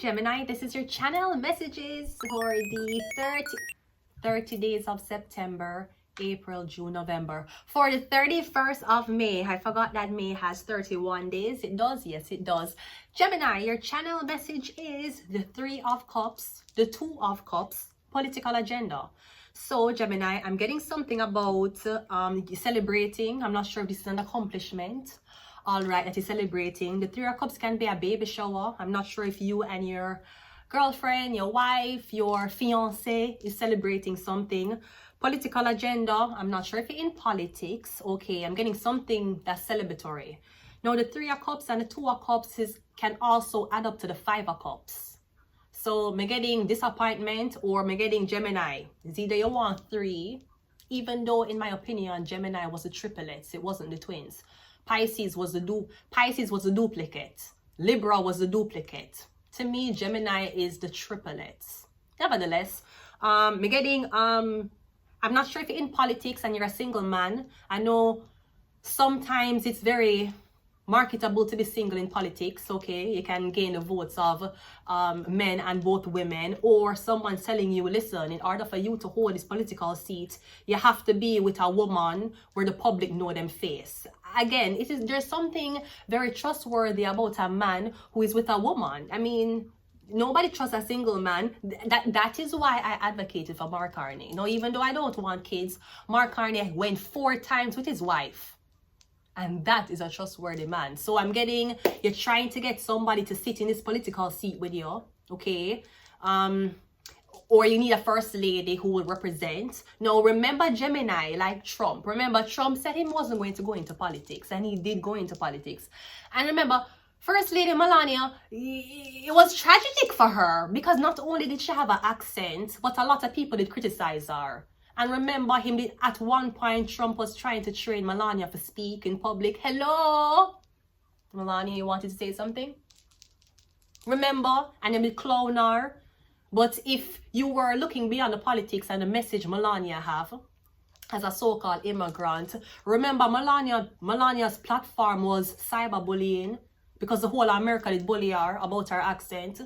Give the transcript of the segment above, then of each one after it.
Gemini, this is your channel messages for the 30 days of September, April, June, November. For the 31st of May, I forgot that May has 31 days. It does, yes, it does. Gemini, your channel message is the 3 of Cups, the 2 of Cups, political agenda. So Gemini, I'm getting something about celebrating. I'm not sure if this is an accomplishment. All right, that is celebrating. The 3 of Cups can be a baby shower. I'm not sure if you and your girlfriend, your wife, your fiance is celebrating something. Political agenda, I'm not sure if you're in politics. Okay, I'm getting something that's celebratory. Now, the 3 of Cups and the 2 of Cups can also add up to the 5 of Cups. So, me getting disappointment or me getting Gemini. It's either you want 3, even though, in my opinion, Gemini was the triplets. It wasn't the twins. Pisces was the duplicate. Libra was the duplicate. To me, Gemini is the triplets. Nevertheless, me getting I'm not sure if you're in politics and you're a single man. I know sometimes it's very marketable to be single in politics. Okay, you can gain the votes of men and both women, or someone telling you, listen, in order for you to hold this political seat, you have to be with a woman where the public know them face. Again, there's something very trustworthy about a man who is with a woman. I mean, nobody trusts a single man. That is why I advocated for Mark Carney. Now, even though I don't want kids, Mark Carney went 4 times with his wife. And that is a trustworthy man. So I'm getting, you're trying to get somebody to sit in this political seat with you, okay? Or you need a first lady who will represent. Now, remember Gemini, like Trump. Remember, Trump said he wasn't going to go into politics, and he did go into politics. And remember, First Lady Melania, it was tragic for her, because not only did she have an accent, but a lot of people did criticize her. And remember at one point, Trump was trying to train Melania to speak in public. Hello? Melania, you wanted to say something? Remember? And then we clown her. But if you were looking beyond the politics and the message Melania have as a so-called immigrant, remember Melania's platform was cyberbullying, because the whole of America did bully her about her accent.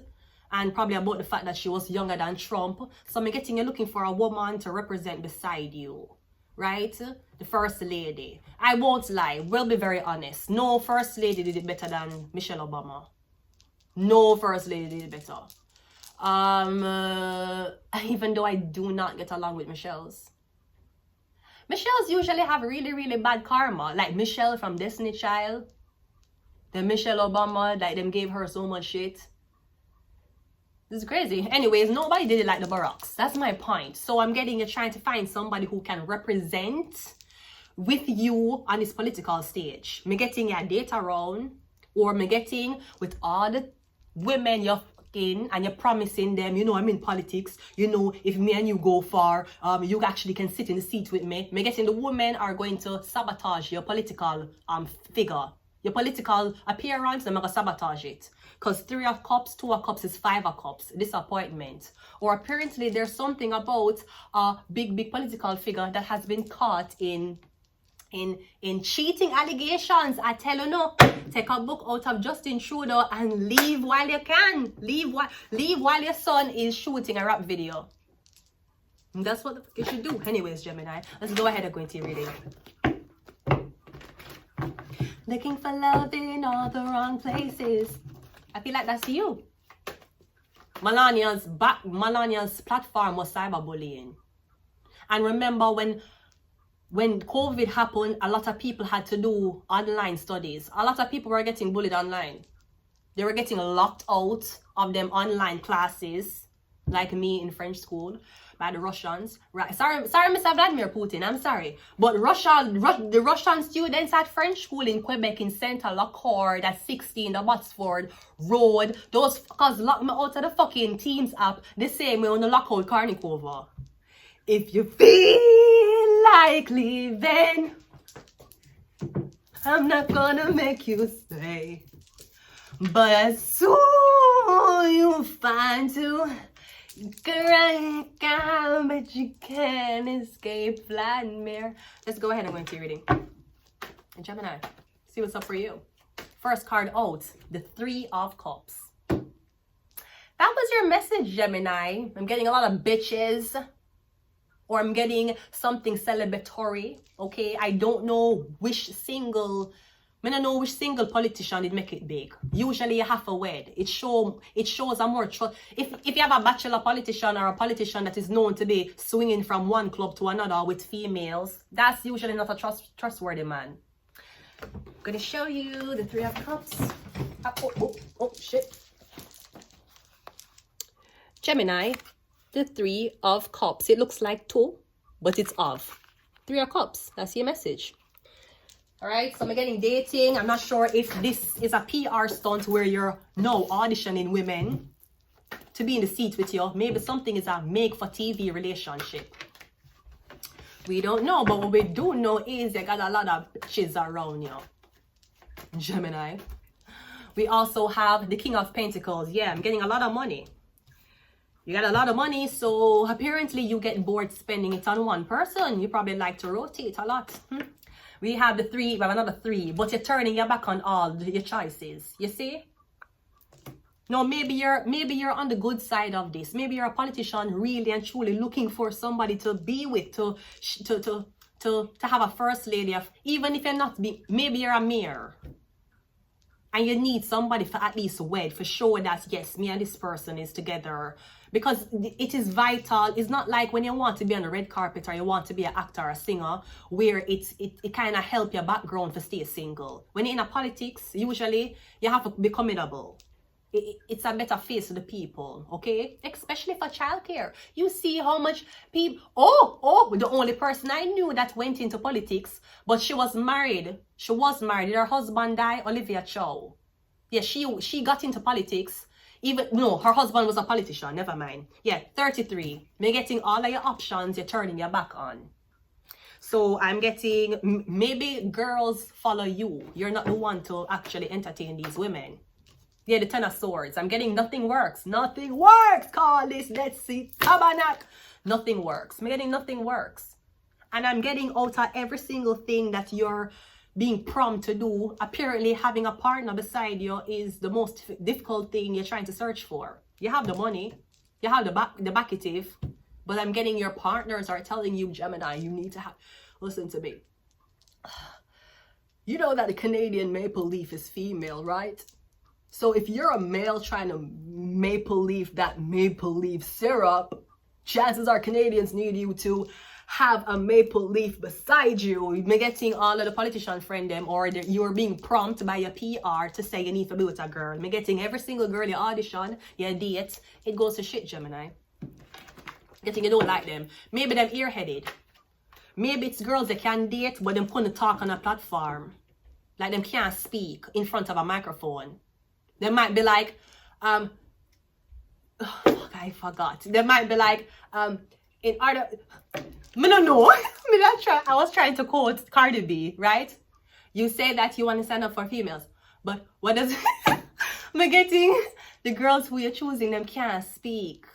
And probably about the fact that she was younger than Trump. So I'm getting you looking for a woman to represent beside you. Right? The First Lady. I won't lie. We'll be very honest. No First Lady did it better than Michelle Obama. No First Lady did it better. Even though I do not get along with Michelle's. Michelle's usually have really, really bad karma. Like Michelle from Destiny Child. The Michelle Obama, like them gave her so much shit. This is crazy. Anyways, nobody did it like the Barracks. That's my point. So I'm getting you trying to find somebody who can represent with you on this political stage. Me getting your date around, or me getting with all the women you're in and you're promising them, you know, I'm in politics. You know, if me and you go far, you actually can sit in the seat with me. Me getting the women are going to sabotage your political figure. Your political appearance, they're going to sabotage it. Because 3 of Cups, 2 of Cups is 5 of Cups. Disappointment. Or apparently there's something about a big political figure that has been caught in cheating allegations. I tell you no. Take a book out of Justin Trudeau and leave while you can. Leave while your son is shooting a rap video. And that's what you should do. Anyways, Gemini, let's go ahead and go into your reading. Looking for love in all the wrong places. I feel like that's you. Melania's platform was cyberbullying. And remember when COVID happened, a lot of people had to do online studies. A lot of people were getting bullied online. They were getting locked out of them online classes, like me in French school, by the Russians. Right? Sorry, Mr. Vladimir Putin, I'm sorry. But the Russian students at French school in Quebec, in Saint-Lacour, at 16, the Botsford Road, those fuckers locked me out of the fucking Teams app the same way on the lockout Carnicova. If you feel like leaving, I'm not gonna make you stay. But as soon you find to correct out, but you can't escape Vladimir. Let's go ahead and go into your reading. Gemini, see what's up for you. First card out, the 3 of Cups. your message, Gemini? I'm getting a lot of bitches, or I'm getting something celebratory. Okay, I don't know which single. I don't know which single politician did make it big. Usually you have a wed. It shows a more trust. If you have a bachelor politician or a politician that is known to be swinging from one club to another with females, that's usually not a trustworthy man. I'm gonna show you the Three of Cups. Oh, shit. Gemini, the Three of Cups. It looks like two, but it's of. Three of Cups. That's your message. All right, so I'm getting dating. I'm not sure if this is a PR stunt where you're now auditioning women to be in the seat with you. Maybe something is a make-for-TV relationship. We don't know, but what we do know is you got a lot of bitches around you, Gemini. We also have the King of Pentacles. Yeah, I'm getting a lot of money. You got a lot of money, so apparently you get bored spending it on one person. You probably like to rotate a lot. We have the three, we have another three, but you're turning your back on all your choices. You see? No, maybe you're on the good side of this. Maybe you're a politician really and truly looking for somebody to be with, to have a first lady of, even if you're not, maybe you're a mayor. And you need somebody for at least wed, for sure that, yes, me and this person is together. Because it is vital. It's not like when you want to be on the red carpet or you want to be an actor or a singer, where it kind of help your background to stay single. When you're in a politics, usually you have to be committable. It's a better face to the people, okay? Especially for childcare. You see how much people... Oh, the only person I knew that went into politics, but she was married. She was married. Her husband died, Olivia Chow. Yeah, she got into politics. No, her husband was a politician. Never mind. Yeah, 33. You're getting all of your options. You're turning your back on. So I'm getting... Maybe girls follow you. You're not the one to actually entertain these women. Yeah, the Ten of Swords. I'm getting nothing works. Nothing works. Call this. Let's see. Tabernacle. Nothing works. I'm getting nothing works. And I'm getting out of every single thing that you're being prompt to do. Apparently, having a partner beside you is the most difficult thing you're trying to search for. You have the money. You have the backative. But I'm getting your partners are telling you, Gemini, you need to have... Listen to me. You know that the Canadian maple leaf is female, right? So if you're a male trying to maple leaf syrup, chances are Canadians need you to have a maple leaf beside you. You're getting all of the politician friend them, or you're being prompted by your PR to say you need to be with a girl. You're getting every single girl you audition, you date, it goes to shit, Gemini. Getting you don't like them. Maybe they're ear-headed. Maybe it's girls that can date, but them couldn't talk on a platform. Like them can't speak in front of a microphone. They might be like, I forgot. They might be like, in order, I don't know. I was trying to quote Cardi B, right? You say that you want to stand up for females, but what does I'm getting the girls who you're choosing, them can't speak.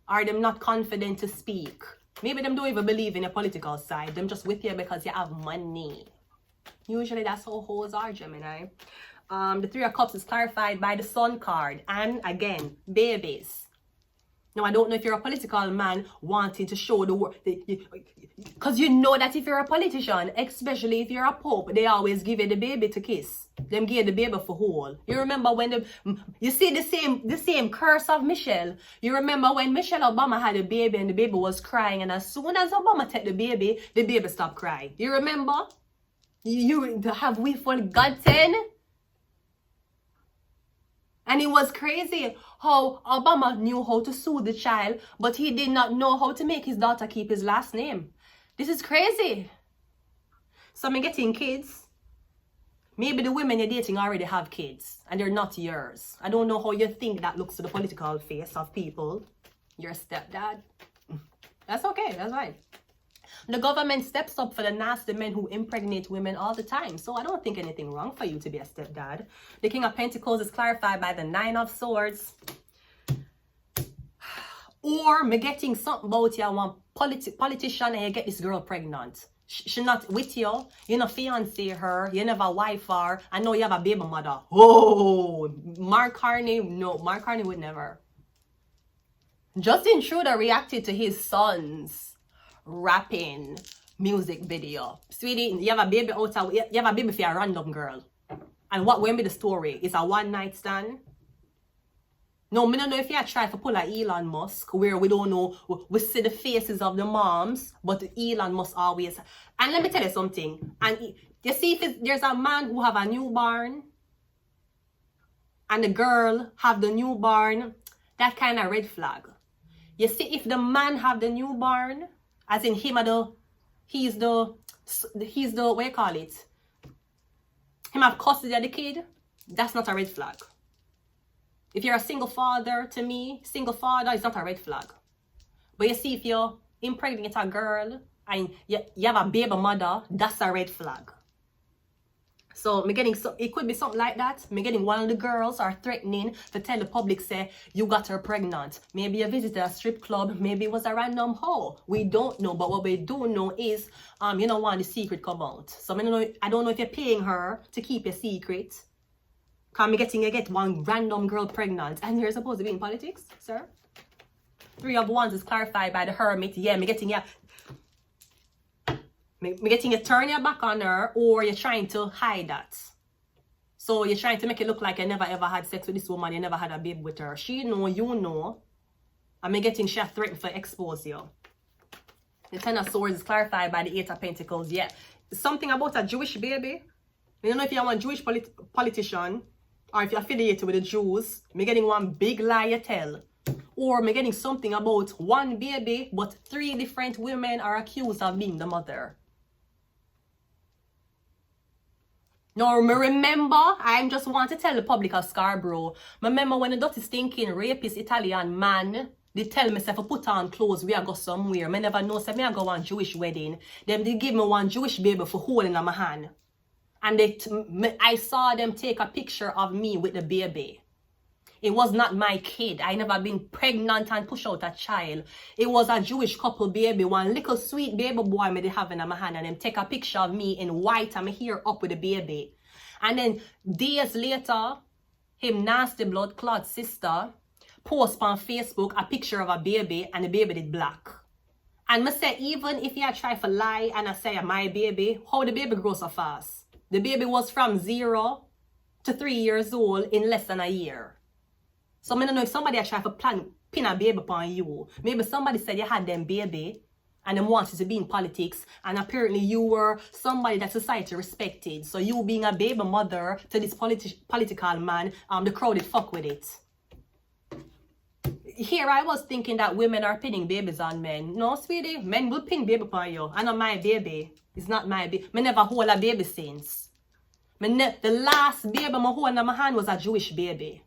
Are them not confident to speak? Maybe them don't even believe in your political side. Them just with you because you have money. Usually that's how hoes are, Gemini. The Three of Cups is clarified by the Sun card. And again, babies. Now, I don't know if you're a political man wanting to show the world. Because you know that if you're a politician, especially if you're a pope, they always give you the baby to kiss. Them give the baby for whole. You remember when you see the same curse of Michelle. You remember when Michelle Obama had a baby and the baby was crying, and as soon as Obama took the baby stopped crying. You remember? Have we forgotten? And it was crazy how Obama knew how to soothe the child, but he did not know how to make his daughter keep his last name. This is crazy. So I'm getting kids. Maybe the women you're dating already have kids and they're not yours. I don't know how you think that looks to the political face of people. Your stepdad. That's okay. That's fine. The government steps up for the nasty men who impregnate women all the time. So I don't think anything wrong for you to be a stepdad. The King of Pentacles is clarified by the Nine of Swords. Or me getting something about you, one politician, and you get this girl pregnant. She not with you. You not fiance her. You never wife her. I know you have a baby mother. Oh, Mark Carney. No, Mark Carney would never. Justin Trudeau reacted to his son's rapping music video. Sweetie, you have a baby outside, you have a baby for a random girl. And what will be the story? It's a one-night stand? No, I don't know if you try to pull a Elon Musk, where we don't know, we see the faces of the moms, but Elon Musk always. And let me tell you something. And you see, if there's a man who have a newborn, and the girl have the newborn, that kind of red flag. You see, if the man have the newborn, as in him, he's the, what you call it? Him have custody of the kid, that's not a red flag. If you're a single father, to me, single father is not a red flag. But you see, if you're impregnate a girl and you have a baby mother, that's a red flag. So it could be something like that. Me getting one of the girls are threatening to tell the public, say, you got her pregnant. Maybe you visited a strip club. Maybe it was a random hoe. We don't know. But what we do know is, you don't want the secret come out. So I don't know if you're paying her to keep a secret. Because you get one random girl pregnant. And you're supposed to be in politics, sir? 3 of Wands is clarified by the Hermit. Yeah, me getting you turn your back on her, or you're trying to hide that. So you're trying to make it look like you never ever had sex with this woman, you never had a baby with her. She know, you know. And me getting she threatened for expose you. The 10 of Swords is clarified by the 8 of Pentacles. Yeah. Something about a Jewish baby. I don't know if you're a Jewish politician, or if you're affiliated with the Jews. Me getting one big lie you tell. Or me getting something about one baby, but 3 different women are accused of being the mother. Now, remember, I just want to tell the public of Scarborough. Remember when the dirty stinking rapist Italian man, they tell me, say, for put on clothes, we are go somewhere. I never know, say, me I go on Jewish wedding. Them they give me one Jewish baby for holding in my hand. And I saw them take a picture of me with the baby. It was not my kid. I never been pregnant and push out a child. It was a Jewish couple baby, one little sweet baby boy me they have in my hand, and them take a picture of me in white and my hair up with the baby. And then days later, him nasty blood clot sister post on Facebook a picture of a baby, and the baby did black. And me say, even if you try to lie and I say my baby, how the baby grows so fast? The baby was from 0 to 3 years old in less than a year. So I don't know if somebody try to pin a baby upon you. Maybe somebody said you had them baby and them wanted to be in politics, and apparently you were somebody that society respected. So you being a baby mother to this political man, the crowd did fuck with it. Here I was thinking that women are pinning babies on men. No, sweetie, men will pin baby upon you. I know my baby. It's not my baby. I never hold a baby since. The last baby I hold in my hand was a Jewish baby.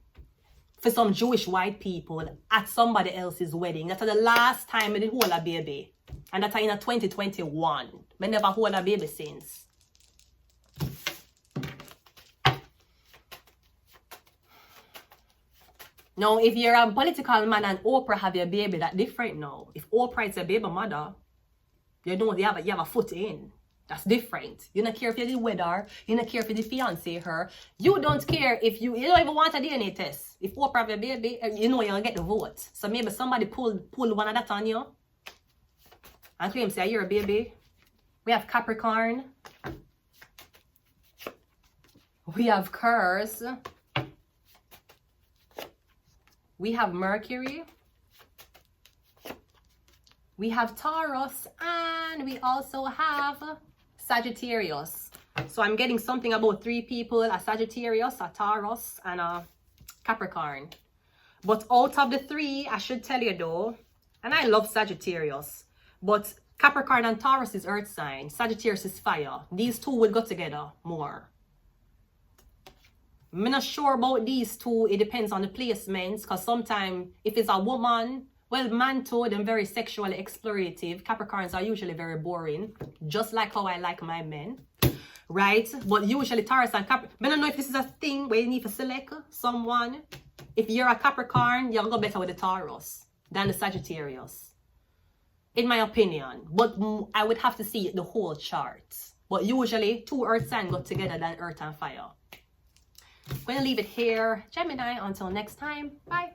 For some Jewish white people at somebody else's wedding. That's the last time I did hold a baby. And that's in 2021. I never hold a baby since. Now, if you're a political man and Oprah have your baby, that's different now. If Oprah is a baby mother, you know you have a foot in. That's different. You don't care if you did with her. You don't care if you did fiancé her. You don't care if you don't even want a DNA test. If Oprah have a baby, you know you're going to get the vote. So maybe somebody pull one of that on you and claim, say, you're a baby. We have Capricorn. We have Curse. We have Mercury. We have Taurus. And we also have Sagittarius. So I'm getting something about 3 people, a Sagittarius, a Taurus, and a Capricorn. But out of the 3, I should tell you though, and I love Sagittarius, but Capricorn and Taurus is earth sign, Sagittarius is fire. These 2 will go together more. I'm not sure about these 2. It depends on the placements, because sometimes if it's a woman, well, man too, them very sexually explorative. Capricorns are usually very boring, just like how I like my men, right? But usually Taurus and Capricorn, I don't know if this is a thing where you need to select someone. If you're a Capricorn, you'll go better with the Taurus than the Sagittarius, in my opinion. But I would have to see the whole chart. But usually 2 earth signs go together than earth and fire. I'm going to leave it here, Gemini. Until next time, bye.